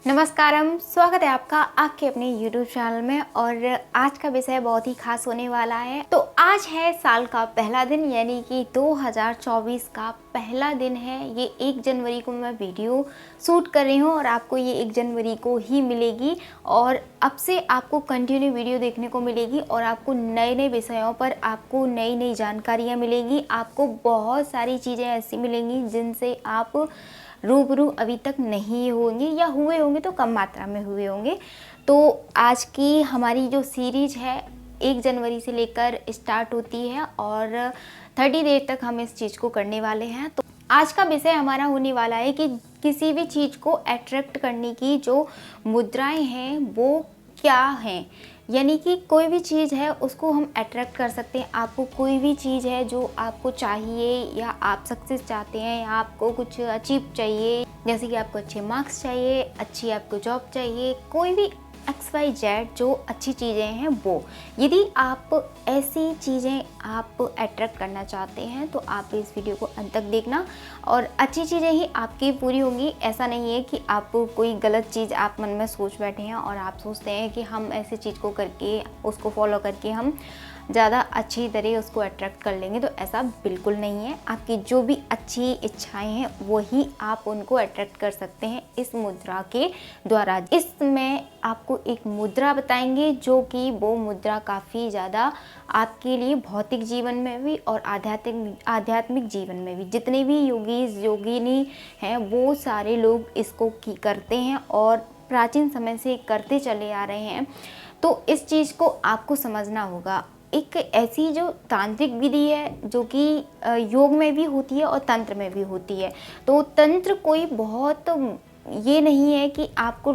नमस्कारम, स्वागत है आपका आपके अपने YouTube चैनल में। और आज का विषय बहुत ही खास होने वाला है। तो आज है साल का पहला दिन, यानी कि 2024 का पहला दिन है। ये 1 जनवरी को मैं वीडियो शूट कर रही हूँ और आपको ये 1 जनवरी को ही मिलेगी। और अब से आपको कंटिन्यू वीडियो देखने को मिलेगी और आपको नए नए विषयों पर आपको नई नई जानकारियाँ मिलेंगी। आपको बहुत सारी चीज़ें ऐसी मिलेंगी जिनसे आप रूबरू अभी तक नहीं होंगे, या हुए होंगे तो कम मात्रा में हुए होंगे। तो आज की हमारी जो सीरीज है 1 जनवरी से लेकर स्टार्ट होती है और 30 डेज तक हम इस चीज़ को करने वाले हैं। तो आज का विषय हमारा होने वाला है कि किसी भी चीज़ को अट्रैक्ट करने की जो मुद्राएं हैं वो क्या हैं। यानी कि कोई भी चीज़ है उसको हम अट्रैक्ट कर सकते हैं। आपको कोई भी चीज़ है जो आपको चाहिए, या आप सक्सेस चाहते हैं, या आपको कुछ अचीव चाहिए, जैसे कि आपको अच्छे मार्क्स चाहिए, अच्छी आपको जॉब चाहिए, कोई भी XYZ जो अच्छी चीज़ें हैं वो, यदि आप ऐसी चीज़ें आप अट्रैक्ट करना चाहते हैं तो आप इस वीडियो को अंत तक देखना। और अच्छी चीज़ें ही आपकी पूरी होंगी। ऐसा नहीं है कि आप कोई गलत चीज़ आप मन में सोच बैठे हैं और आप सोचते हैं कि हम ऐसी चीज़ को करके, उसको फॉलो करके हम ज़्यादा अच्छी तरह उसको अट्रैक्ट कर लेंगे, तो ऐसा बिल्कुल नहीं है। आपकी जो भी अच्छी इच्छाएं हैं वही आप उनको अट्रैक्ट कर सकते हैं इस मुद्रा के द्वारा। इसमें आपको एक मुद्रा बताएंगे जो कि वो मुद्रा काफ़ी ज़्यादा आपके लिए भौतिक जीवन में भी और आध्यात्मिक जीवन में भी, जितने भी योगिनी हैं वो सारे लोग इसको करते हैं और प्राचीन समय से करते चले आ रहे हैं। तो इस चीज़ को आपको समझना होगा। एक ऐसी जो तांत्रिक विधि है जो कि योग में भी होती है और तंत्र में भी होती है। तो तंत्र कोई बहुत ये नहीं है कि आपको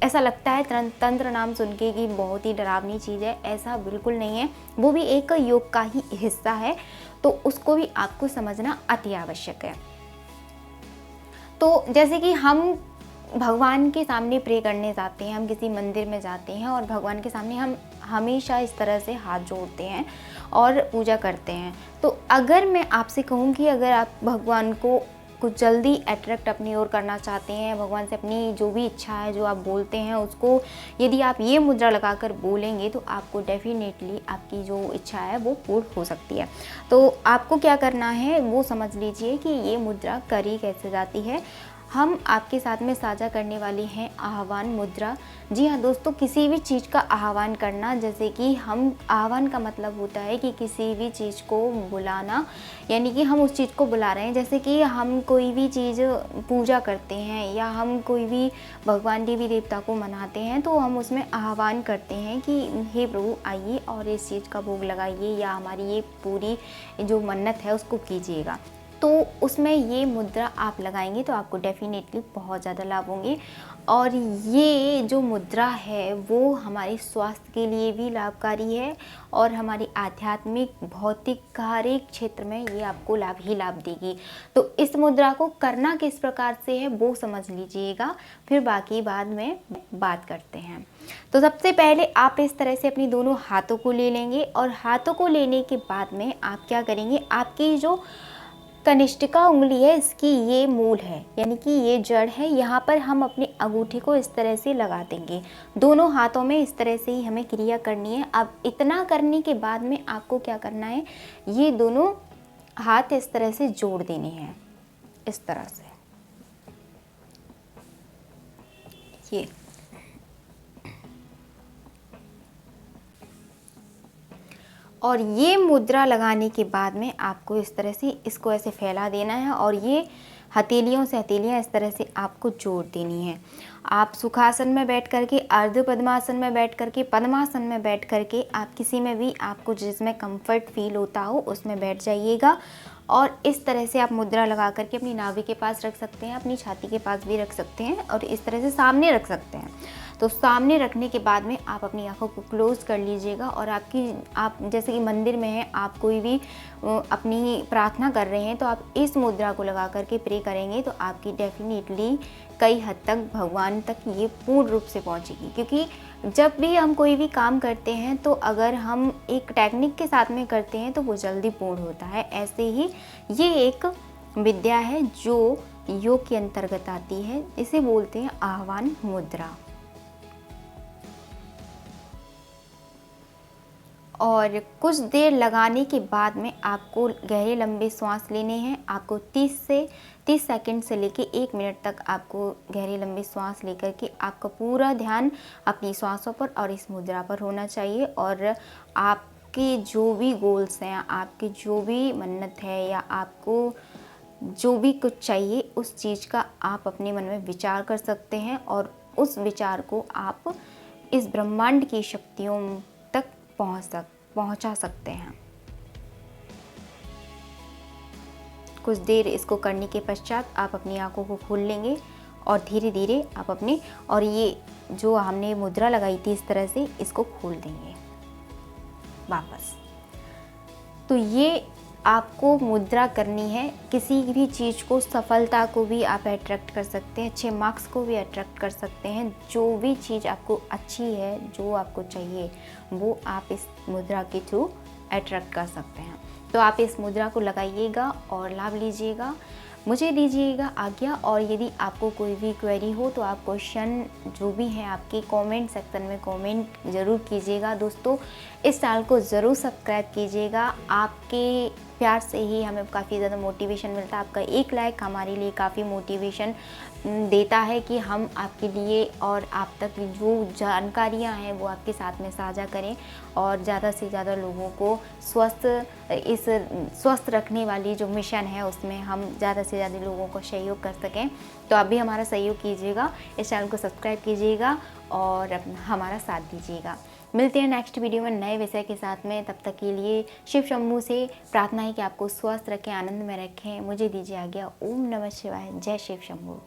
ऐसा लगता है तंत्र नाम सुन के कि बहुत ही डरावनी चीज़ है, ऐसा बिल्कुल नहीं है। वो भी एक योग का ही हिस्सा है, तो उसको भी आपको समझना अति आवश्यक है। तो जैसे कि हम भगवान के सामने प्रे करने जाते हैं, हम किसी मंदिर में जाते हैं और भगवान के सामने हम हमेशा इस तरह से हाथ जोड़ते हैं और पूजा करते हैं। तो अगर मैं आपसे कहूँ कि अगर आप भगवान को कुछ जल्दी अट्रैक्ट अपनी ओर करना चाहते हैं, भगवान से अपनी जो भी इच्छा है जो आप बोलते हैं उसको यदि आप ये मुद्रा लगाकर बोलेंगे तो आपको डेफिनेटली आपकी जो इच्छा है वो पूर्ण हो सकती है। तो आपको क्या करना है वो समझ लीजिए कि ये मुद्रा करी कैसे जाती है। हम आपके साथ में साझा करने वाले हैं आह्वान मुद्रा। जी हाँ दोस्तों, किसी भी चीज़ का आह्वान करना, जैसे कि हम आह्वान का मतलब होता है कि किसी भी चीज़ को बुलाना, यानी कि हम उस चीज़ को बुला रहे हैं। जैसे कि हम कोई भी चीज़ पूजा करते हैं या हम कोई भी भगवान देवी देवता को मनाते हैं तो हम उसमें आह्वान करते हैं कि हे प्रभु आइए और इस चीज़ का भोग लगाइए, या हमारी ये पूरी जो मन्नत है उसको कीजिएगा। तो उसमें ये मुद्रा आप लगाएंगे तो आपको डेफिनेटली बहुत ज़्यादा लाभ होंगे। और ये जो मुद्रा है वो हमारे स्वास्थ्य के लिए भी लाभकारी है और हमारी आध्यात्मिक भौतिक कार्य क्षेत्र में ये आपको लाभ ही लाभ देगी। तो इस मुद्रा को करना किस प्रकार से है वो समझ लीजिएगा, फिर बाकी बाद में बात करते हैं। तो सबसे पहले आप इस तरह से अपनी दोनों हाथों को ले लेंगे और हाथों को लेने के बाद में आप क्या करेंगे, आपकी जो कनिष्ठिका उंगली है इसकी ये मूल है, यानी कि ये जड़ है, यहाँ पर हम अपनी अंगूठी को इस तरह से लगा देंगे। दोनों हाथों में इस तरह से ही हमें क्रिया करनी है। अब इतना करने के बाद में आपको क्या करना है, ये दोनों हाथ इस तरह से जोड़ देने हैं, इस तरह से ये। और ये मुद्रा लगाने के बाद में आपको इस तरह से इसको ऐसे फैला देना है और ये हथेलियों से हथेलियाँ इस तरह से आपको जोड़ देनी है। आप सुखासन में बैठ करके, अर्ध पद्मासन में बैठ करके, पद्मासन में बैठ करके, आप किसी में भी आपको जिसमें कंफर्ट फील होता हो उसमें बैठ जाइएगा। और इस तरह से आप मुद्रा लगा करके अपनी नाभि के पास रख सकते हैं, अपनी छाती के पास भी रख सकते हैं और इस तरह से सामने रख सकते हैं। तो सामने रखने के बाद में आप अपनी आंखों को क्लोज़ कर लीजिएगा और आप जैसे कि मंदिर में हैं, आप कोई भी अपनी प्रार्थना कर रहे हैं तो आप इस मुद्रा को लगा करके प्रे करेंगे तो आपकी डेफिनेटली कई हद तक भगवान तक ये पूर्ण रूप से पहुंचेगी। क्योंकि जब भी हम कोई भी काम करते हैं तो अगर हम एक टेक्निक के साथ में करते हैं तो वो जल्दी पूर्ण होता है। ऐसे ही ये एक विद्या है जो योग के अंतर्गत आती है। इसे बोलते हैं आह्वान मुद्रा। और कुछ देर लगाने के बाद में आपको गहरे लंबे सांस लेने हैं। आपको 30 सेकंड से लेके 1 मिनट तक आपको गहरे लंबे सांस लेकर के आपका पूरा ध्यान अपनी सांसों पर और इस मुद्रा पर होना चाहिए। और आपके जो भी गोल्स हैं, आपकी जो भी मन्नत है या आपको जो भी कुछ चाहिए, उस चीज़ का आप अपने मन में विचार कर सकते हैं और उस विचार को आप इस ब्रह्मांड की शक्तियों तक पहुंचा सकते हैं। कुछ देर इसको करने के पश्चात आप अपनी आंखों को खोल लेंगे और धीरे धीरे आप अपने, और ये जो हमने मुद्रा लगाई थी इस तरह से, इसको खोल देंगे वापस। तो ये आपको मुद्रा करनी है। किसी भी चीज़ को, सफलता को भी आप अट्रैक्ट कर सकते हैं, अच्छे मार्क्स को भी अट्रैक्ट कर सकते हैं। जो भी चीज़ आपको अच्छी है, जो आपको चाहिए, वो आप इस मुद्रा के थ्रू अट्रैक्ट कर सकते हैं। तो आप इस मुद्रा को लगाइएगा और लाभ लीजिएगा। मुझे दीजिएगा आज्ञा। और यदि आपको कोई भी क्वेरी हो तो आप क्वेश्चन जो भी हैं आपके कमेंट सेक्शन में कमेंट ज़रूर कीजिएगा। दोस्तों, इस चैनल को ज़रूर सब्सक्राइब कीजिएगा। आपके प्यार से ही हमें काफ़ी ज़्यादा मोटिवेशन मिलता है। आपका एक लाइक हमारे लिए काफ़ी मोटिवेशन देता है कि हम आपके लिए और आप तक जो जानकारियां हैं वो आपके साथ में साझा करें और ज़्यादा से ज़्यादा लोगों को स्वस्थ रखने वाली जो मिशन है उसमें हम ज़्यादा से ज़्यादा लोगों को सहयोग कर सकें। तो आप भी हमारा सहयोग कीजिएगा, इस चैनल को सब्सक्राइब कीजिएगा और हमारा साथ दीजिएगा। मिलते हैं नेक्स्ट वीडियो में नए विषय के साथ में। तब तक के लिए शिव शंभू से प्रार्थना है कि आपको स्वस्थ रखें, आनंद में रखें। मुझे दीजिए आज्ञा। ओम नमः शिवाय। जय शिव शंभू।